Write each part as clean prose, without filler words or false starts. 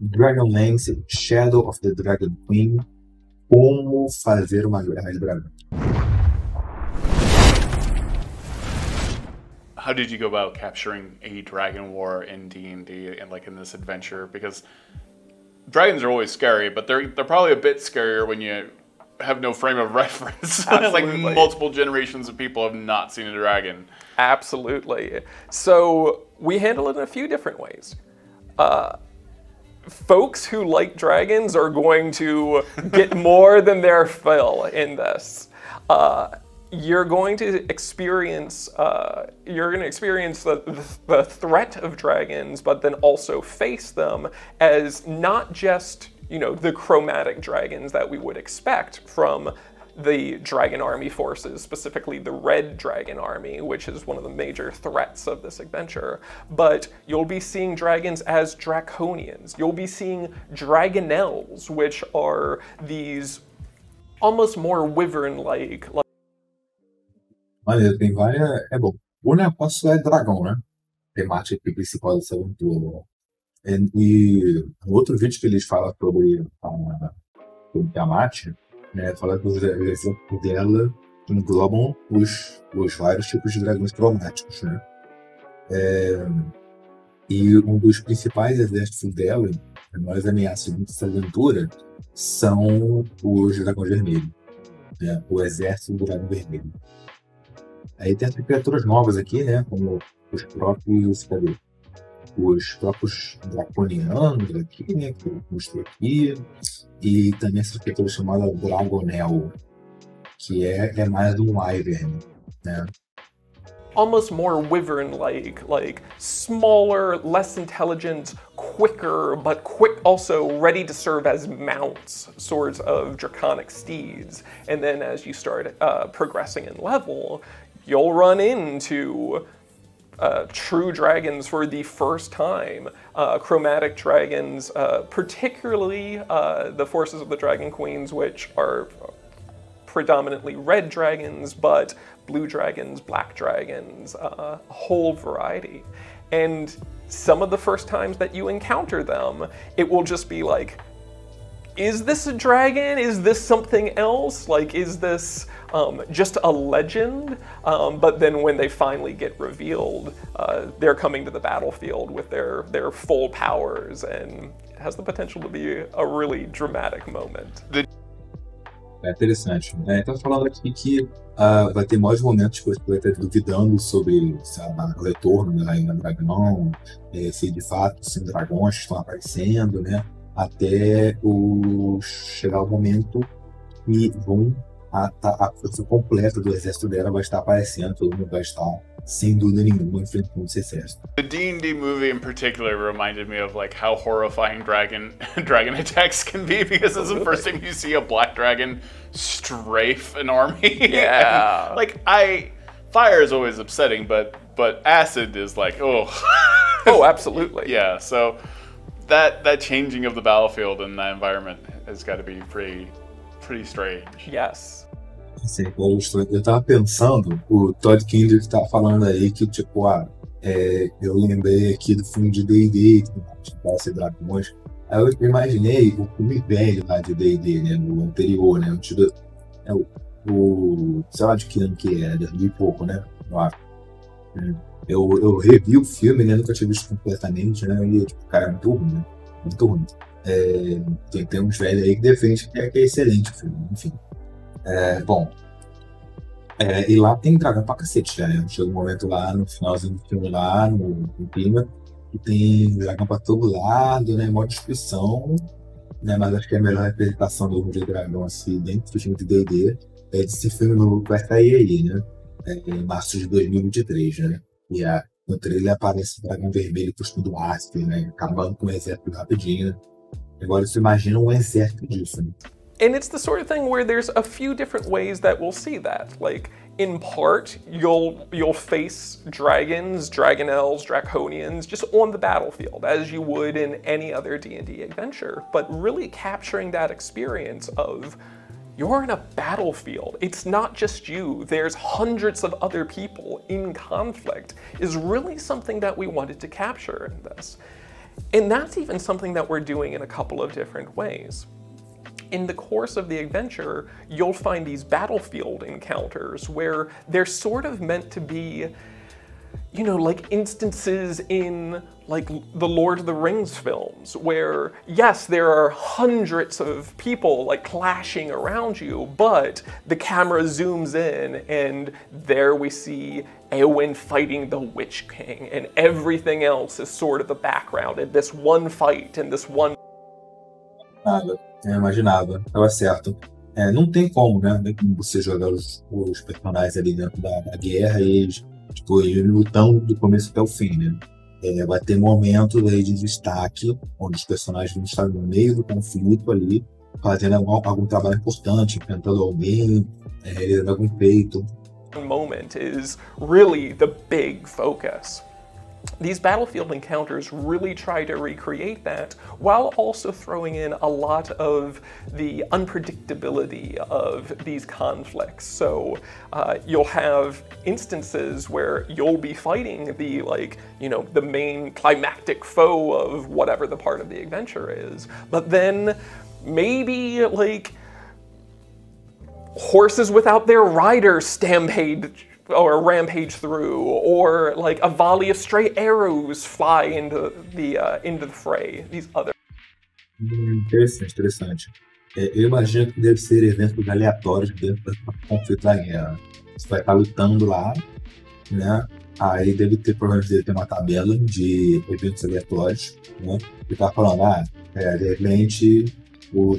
Dragonlance, Shadow of the Dragon Queen, como fazer uma guerra de dragão. How did you go about capturing a dragon war in D&D and like in this adventure? Because dragons are always scary, but they're probably a bit scarier when you have no frame of reference. Like multiple generations of people have not seen a dragon. Absolutely. So we handle it in a few different ways. Folks who like dragons are going to get more than their fill in this. You're going to experience the threat of dragons, but then also face them as not just, you know, the chromatic dragons that we would expect from the dragon army forces, specifically the red dragon army, which is one of the major threats of this adventure. But you'll be seeing dragons as Draconians. You'll be seeing Dragonelles, which are these almost more wyvern-like. Maneiro, tem várias. É bom. O negócio é dragão, né? Temática principal dessa aventura. E no outro vídeo que eles falam sobre a Mate, né? Fala que os exemplos dela englobam os vários tipos de dragões cromáticos, né? E um dos principais exércitos dela, as maiores ameaças dessa aventura, são os dragões vermelhos, né? O exército do dragão vermelho. Aí tem as criaturas novas aqui, né? Como os próprios Draconianos aqui, né? Que eu mostrei aqui. E também essa criatura chamada Dragonelle, que é mais um wyvern, né? Almost more wyvern-like, like smaller, less intelligent, quicker, but also ready to serve as mounts, sorts of draconic steeds. And then as you start progressing in level, you'll run into true dragons for the first time, chromatic dragons, particularly the forces of the Dragon Queens, which are predominantly red dragons, but blue dragons, black dragons, a whole variety. And some of the first times that you encounter them, it will just be like, is this a dragon? Is this something else? Like, is this just a legend? But then when they finally get revealed, they're coming to the battlefield with their full powers, and it has the potential to be a really dramatic moment. É interessante. Então falando aqui que vai ter mais momentos que você vai estar duvidando sobre o retorno da Rainha Dragão, se de fato os dragões estão aparecendo, né? Até chegar o momento que a força completa do exército dela vai estar aparecendo, todo mundo vai estar, sem dúvida nenhuma, enfrentando esse exército. The D&D movie in particular reminded me of like how horrifying dragon attacks can be, because it's the first time you see a black dragon strafe an army. Yeah. And, fire is always upsetting, but acid is like, oh. Oh, absolutely. Yeah, so that changing of the battlefield and that environment has got to be pretty strange. Yes. Assim, eu tava pensando, o Todd Kendrick tá falando aí que, tipo, eu lembrei aqui do filme de D&D, que parece dragões. Aí eu imaginei o filme velho lá de D&D, né, no anterior, né, sei lá de que ano que é 2000 e pouco, né, eu acho. Eu revi o filme, né, nunca tinha visto completamente, né, e, tipo, cara, é muito ruim, né, muito ruim. Tem uns velhos aí que defendem que é excelente o filme, enfim. E lá tem dragão pra cacete já, né? Chega um momento lá no finalzinho do filme, lá no clima, que tem dragão pra todo lado, né? Mó destruição, né? Mas acho que a melhor representação do de dragão assim, dentro do filme de D&D é desse filme novo que vai sair aí, né? Em março de 2023, né? E no trailer aparece o dragão vermelho cuspindo ácido, né? Acabando com o exército rapidinho, né? Agora você imagina um exército disso, né? And it's the sort of thing where there's a few different ways that we'll see that. Like, in part, you'll face dragons, Dragonelles, Draconians, just on the battlefield, as you would in any other D&D adventure. But really capturing that experience of, you're in a battlefield. It's not just you. There's hundreds of other people in conflict, is really something that we wanted to capture in this. And that's even something that we're doing in a couple of different ways. In the course of the adventure, you'll find these battlefield encounters where they're sort of meant to be, you know, like instances in like the Lord of the Rings films where, yes, there are hundreds of people like clashing around you, but the camera zooms in and there we see Eowyn fighting the Witch King and everything else is sort of the background in this one fight and this one... Nada, eu imaginava, tava certo. Não tem como, né? Não tem como você jogar os personagens ali dentro da guerra e eles, tipo, eles lutando do começo até o fim, né? Vai ter momentos aí de destaque, onde os personagens vão estar no meio do conflito ali, fazendo algum trabalho importante, enfrentando alguém, realizando algum feito. Moment is really the big focus. These battlefield encounters really try to recreate that while also throwing in a lot of the unpredictability of these conflicts. So you'll have instances where you'll be fighting the, like, you know, the main climactic foe of whatever the part of the adventure is, but then maybe like horses without their riders stampede or rampage through, or like a volley of stray arrows fly into the fray. These other... Interessante. Eu imagino que deve ser eventos aleatórios dentro do conflito da guerra. Você vai estar lutando lá, né? Aí provavelmente deve ter uma tabela de eventos aleatórios, né? E tá falando, de repente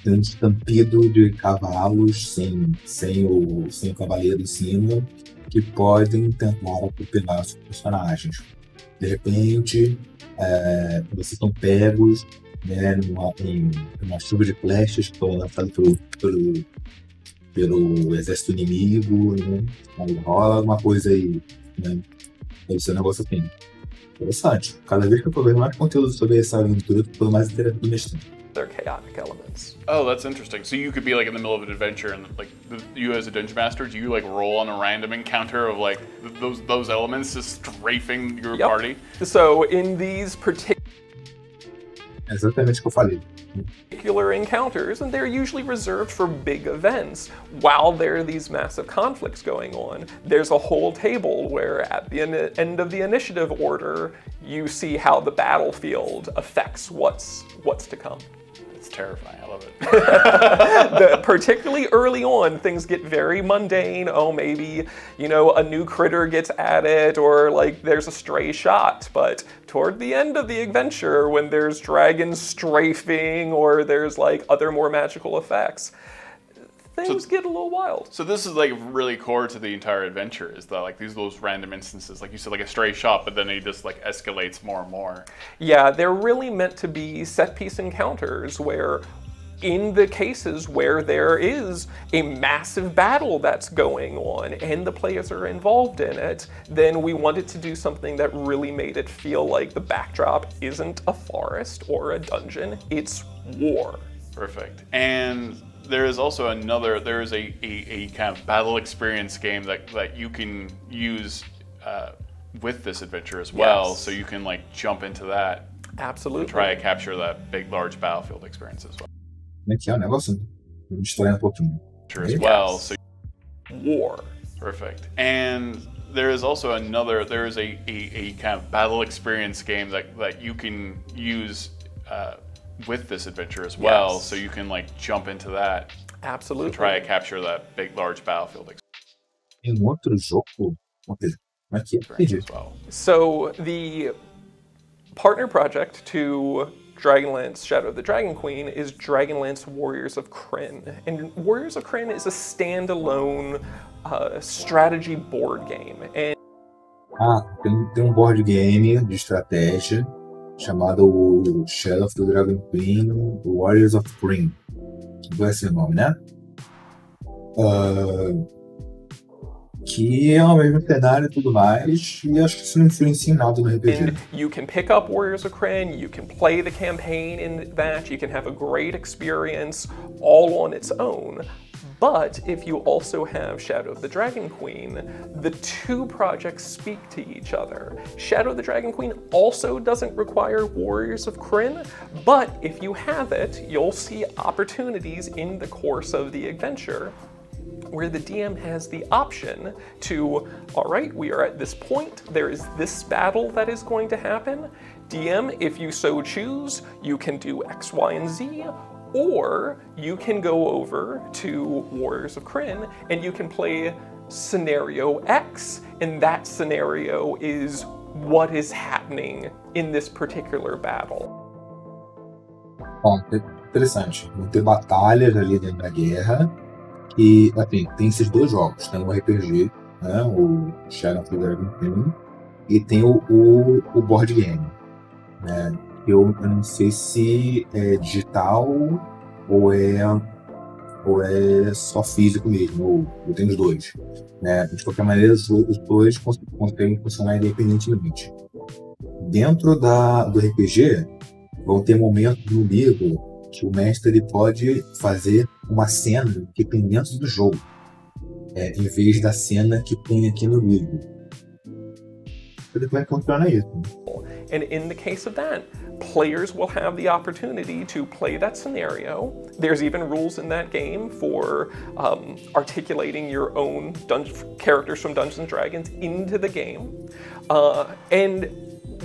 tem um estampido de cavalos sem o cavaleiro em cima, que podem tentar atropelar os personagens. De repente, vocês são pegos, né, numa chuva de flechas que foram lançadas pelo exército inimigo, né? Aí rola alguma coisa aí, né? Deve ser um negócio assim. Interessante. Cada vez que eu tô vendo mais conteúdo sobre essa aventura, eu tô mais interessado no Mestre. They're chaotic elements. Oh, that's interesting. So you could be like in the middle of an adventure, and like you as a dungeon master, do you like roll on a random encounter of like those elements just strafing your party? So in these exatamente o que eu falei. Particular encounters, and they're usually reserved for big events. While there are these massive conflicts going on, there's a whole table where at the end of the initiative order, you see how the battlefield affects what's to come. It's terrifying. I love it. Particularly early on, things get very mundane. Oh, maybe, you know, a new critter gets added, or like there's a stray shot. But toward the end of the adventure, when there's dragons strafing, or there's like other more magical effects, things get a little wild. So this is like really core to the entire adventure, is that like those random instances, like you said, like a stray shot, but then it just like escalates more and more. Yeah, they're really meant to be set piece encounters where, in the cases where there is a massive battle that's going on and the players are involved in it, then we wanted to do something that really made it feel like the backdrop isn't a forest or a dungeon, it's war. Perfect. And there is also a kind of battle experience game that you can use with this adventure as well. Yes. So you can like jump into that. Absolutely. And try to capture that big, large battlefield experience as well. Como é que é o negócio? Vou distrair pouquinho. As well. So war. Perfect. And there is also a kind of battle experience game that you can use with this adventure as well. Yes. So you can like jump into that. Absolutely. And try to capture that big, large battlefield experience. Em outro jogo, como é que é? As well. So the partner project to Dragonlance Shadow of the Dragon Queen is Dragonlance Warriors of Krynn. And Warriors of Krynn is a standalone strategy board game. And Tem board game de estratégia chamado Shadow of the Dragon Queen, Warriors of Krynn. Vai ser o nome, né? Que é o mesmo cenário e tudo mais, e acho que isso não influencia em nada no RPG. You can pick up Warriors of Krynn, you can play the campaign in that, you can have a great experience all on its own, But if you also have Shadow of the Dragon Queen, the two projects speak to each other. Shadow of the Dragon Queen also doesn't require Warriors of Krynn, but if you have it, you'll see opportunities in the course of the adventure where the DM has the option to, all right, we are at this point, there is this battle that is going to happen. DM, if you so choose, you can do X, Y, and Z, or you can go over to Warriors of Krynn and you can play scenario X, and that scenario is what is happening in this particular battle. Bom, interessante. Vão ter batalhas ali dentro da guerra. E, assim, tem esses dois jogos. Tem o RPG, né, o Shadow of the Dragon Queen, e tem o board game, né? Eu não sei se é digital ou é só físico mesmo, ou tem os dois, né? De qualquer maneira, os dois conseguem funcionar independentemente. Dentro do RPG, vão ter momentos no livro que o mestre ele pode fazer uma cena que tem dentro do jogo, em vez da cena que tem aqui no livro. Como é que funciona isso? And in the case of that, players will have the opportunity to play that scenario. There's even rules in that game for articulating your own characters from Dungeons & Dragons into the game. And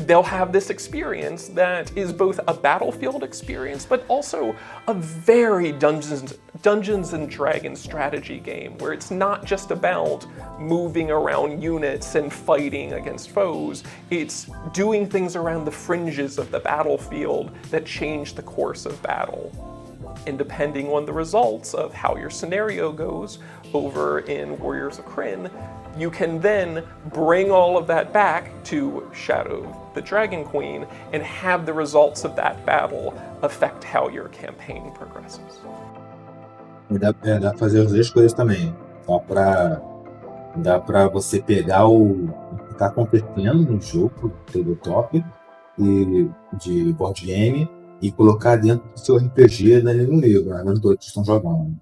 they'll have this experience that is both a battlefield experience, but also a very Dungeons and Dragons strategy game, where it's not just about moving around units and fighting against foes, it's doing things around the fringes of the battlefield that change the course of battle. And depending on the results of how your scenario goes over in Warriors of Krynn, you can then bring all of that back to Shadow of the Dragon Queen and have the results of that battle affect how your campaign progresses. E dá pra fazer as duas coisas também. Dá pra você pegar o que tá acontecendo no jogo, tabletop, e de board game, e colocar dentro do seu RPG ali no livro, né, onde todos estão jogando.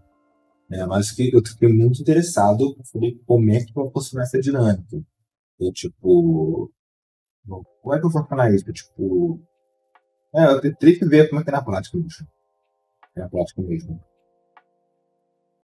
Mas que eu fiquei muito interessado, falei, como é que vai funcionar essa dinâmica? Eu, tipo, como é que eu vou funcionar isso? Eu teria que ver como é que é na prática, bicho. É na prática mesmo.